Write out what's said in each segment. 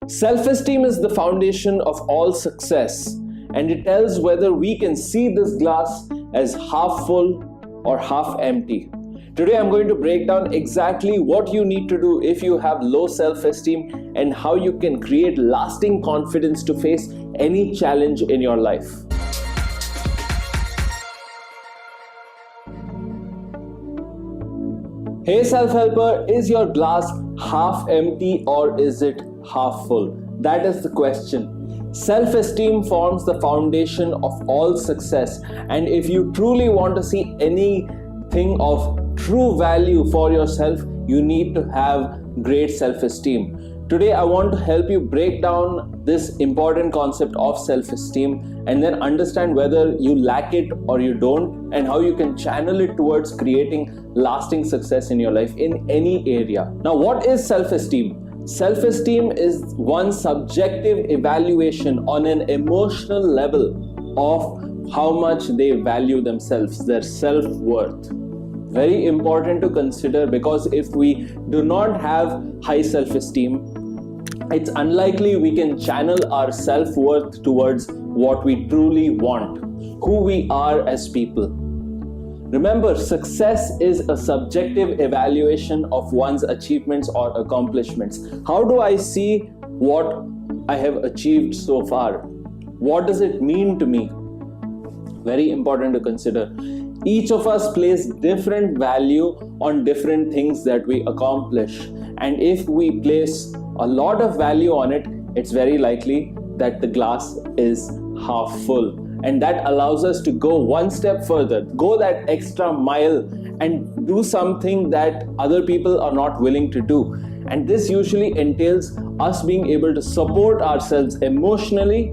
Self-esteem is the foundation of all success, and it tells whether we can see this glass as half full or half empty. Today I'm going to break down exactly what you need to do if you have low self-esteem and how you can create lasting confidence to face any challenge in your life. Hey self-helper, is your glass half empty or is it half full? That is the question. Self-esteem forms the foundation of all success, and if you truly want to see anything of true value for yourself, you need to have great self-esteem. Today I want to help you break down this important concept of self-esteem and then understand whether you lack it or you don't, and how you can channel it towards creating lasting success in your life in any area. Now, what is self-esteem? Self-esteem is one subjective evaluation on an emotional level of how much they value themselves, their self-worth. Very important to consider, because if we do not have high self-esteem, it's unlikely we can channel our self-worth towards what we truly want, who we are as people. Remember, success is a subjective evaluation of one's achievements or accomplishments. How do I see what I have achieved so far? What does it mean to me? Very important to consider. Each of us place different value on different things that we accomplish. And if we place a lot of value on it, it's very likely that the glass is half full. And that allows us to go one step further, go that extra mile and do something that other people are not willing to do. And this usually entails us being able to support ourselves emotionally,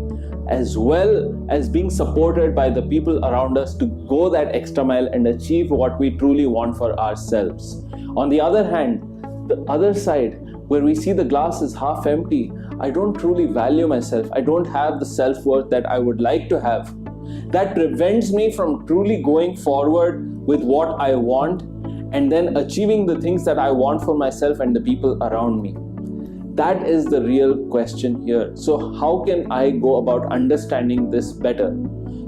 as well as being supported by the people around us to go that extra mile and achieve what we truly want for ourselves. On the other hand, the other side, where we see the glass is half empty, I don't truly value myself. I don't have the self-worth that I would like to have. That prevents me from truly going forward with what I want and then achieving the things that I want for myself and the people around me. That is the real question here. So how can I go about understanding this better?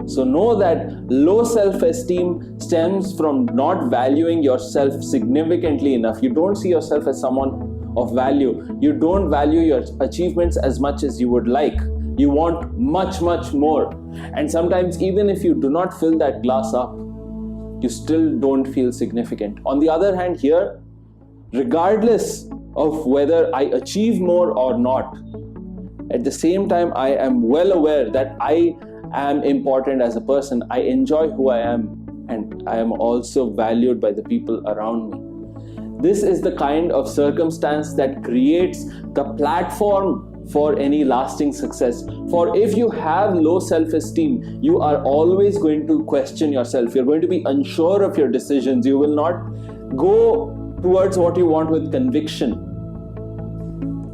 So know that low self-esteem stems from not valuing yourself significantly enough. You don't see yourself as someone of value. You don't value your achievements as much as you would like. You want much, much more. And sometimes even if you do not fill that glass up, you still don't feel significant. On the other hand here, regardless of whether I achieve more or not, at the same time I am well aware that I am important as a person. I enjoy who I am, and I am also valued by the people around me. This is the kind of circumstance that creates the platform for any lasting success. For if you have low self-esteem, you are always going to question yourself. You're going to be unsure of your decisions. You will not go towards what you want with conviction.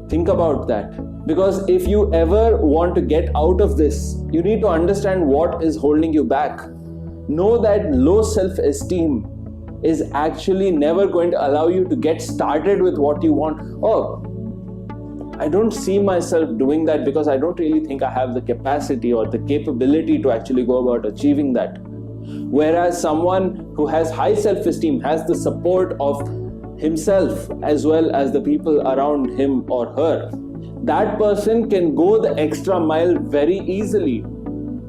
Think about that. Because if you ever want to get out of this, you need to understand what is holding you back. Know that low self-esteem is actually never going to allow you to get started with what you want. Oh, I don't see myself doing that because I don't really think I have the capacity or the capability to actually go about achieving that. Whereas someone who has high self-esteem has the support of himself as well as the people around him or her. That person can go the extra mile very easily,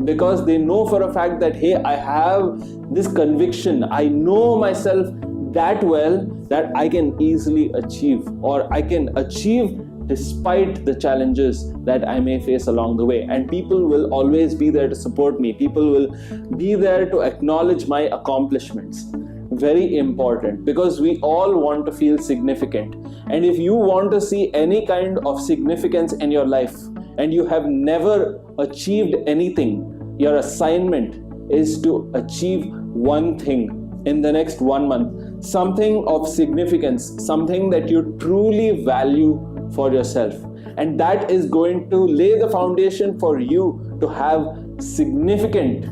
because they know for a fact that, hey, I have this conviction, I know myself that well that I can easily achieve, or I can achieve despite the challenges that I may face along the way. And people will always be there to support me. People will be there to acknowledge my accomplishments. Very important, because we all want to feel significant. And if you want to see any kind of significance in your life and you have never achieved anything, your assignment is to achieve one thing in the next 1 month, something of significance, something that you truly value for yourself. And that is going to lay the foundation for you to have significant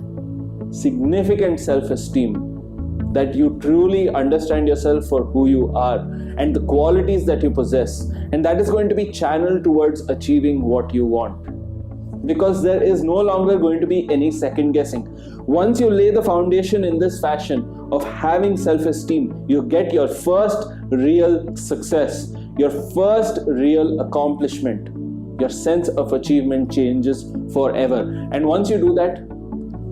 self-esteem. that you truly understand yourself for who you are and the qualities that you possess, and that is going to be channeled towards achieving what you want. Because there is no longer going to be any second guessing. Once you lay the foundation in this fashion of having self-esteem, you get your first real success, your first real accomplishment. Your sense of achievement changes forever. And once you do that,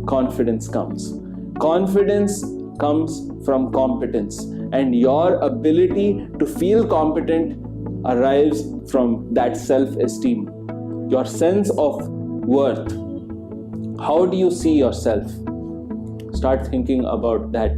confidence comes. Confidence comes from competence, and your ability to feel competent arrives from that self-esteem, your sense of worth. How do you see yourself? Start thinking about that.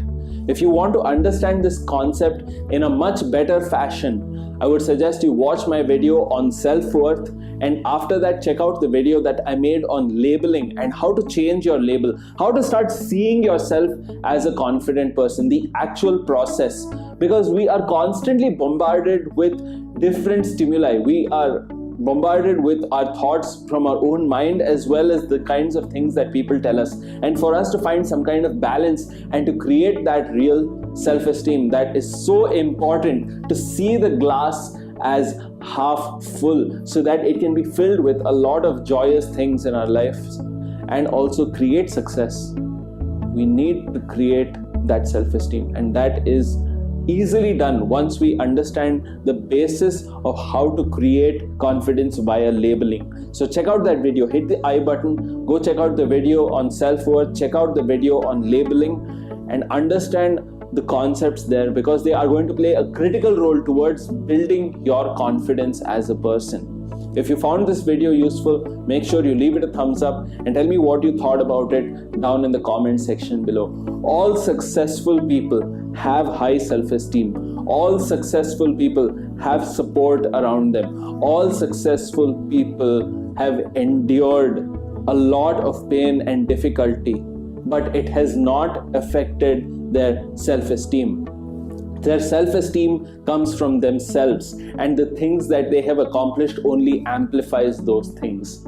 If you want to understand this concept in a much better fashion, I would suggest you watch my video on self-worth, and after that check out the video that I made on labeling and how to change your label, how to start seeing yourself as a confident person, the actual process. Because we are constantly bombarded with different stimuli. We are bombarded with our thoughts from our own mind as well as the kinds of things that people tell us. And for us to find some kind of balance and to create that real self-esteem, that is so important to see the glass as half full so that it can be filled with a lot of joyous things in our lives and also create success. We need to create that self-esteem, and that is easily done once we understand the basis of how to create confidence via labeling. So check out that video, hit the I button, go check out the video on self-worth, check out the video on labeling, and understand the concepts there, because they are going to play a critical role towards building your confidence as a person. If you found this video useful, make sure you leave it a thumbs up and tell me what you thought about it down in the comment section below. All successful people have high self-esteem. All successful people have support around them. All successful people have endured a lot of pain and difficulty, but it has not affected their self-esteem. Their self-esteem comes from themselves, and the things that they have accomplished only amplifies those things.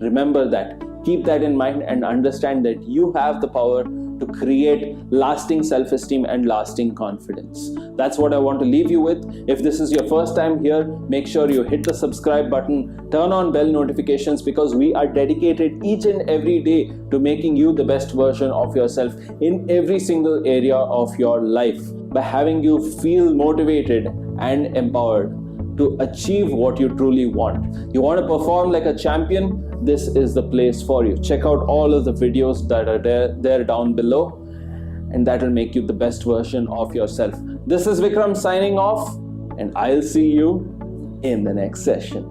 Remember that. Keep that in mind and understand that you have the power to create lasting self-esteem and lasting confidence. That's what I want to leave you with. If this is your first time here, make sure you hit the subscribe button, turn on bell notifications, because we are dedicated each and every day to making you the best version of yourself in every single area of your life, by having you feel motivated and empowered to achieve what you truly want. You want to perform like a champion? This is the place for you. Check out all of the videos that are there down below, and that will make you the best version of yourself. This is Vikram signing off, and I'll see you in the next session.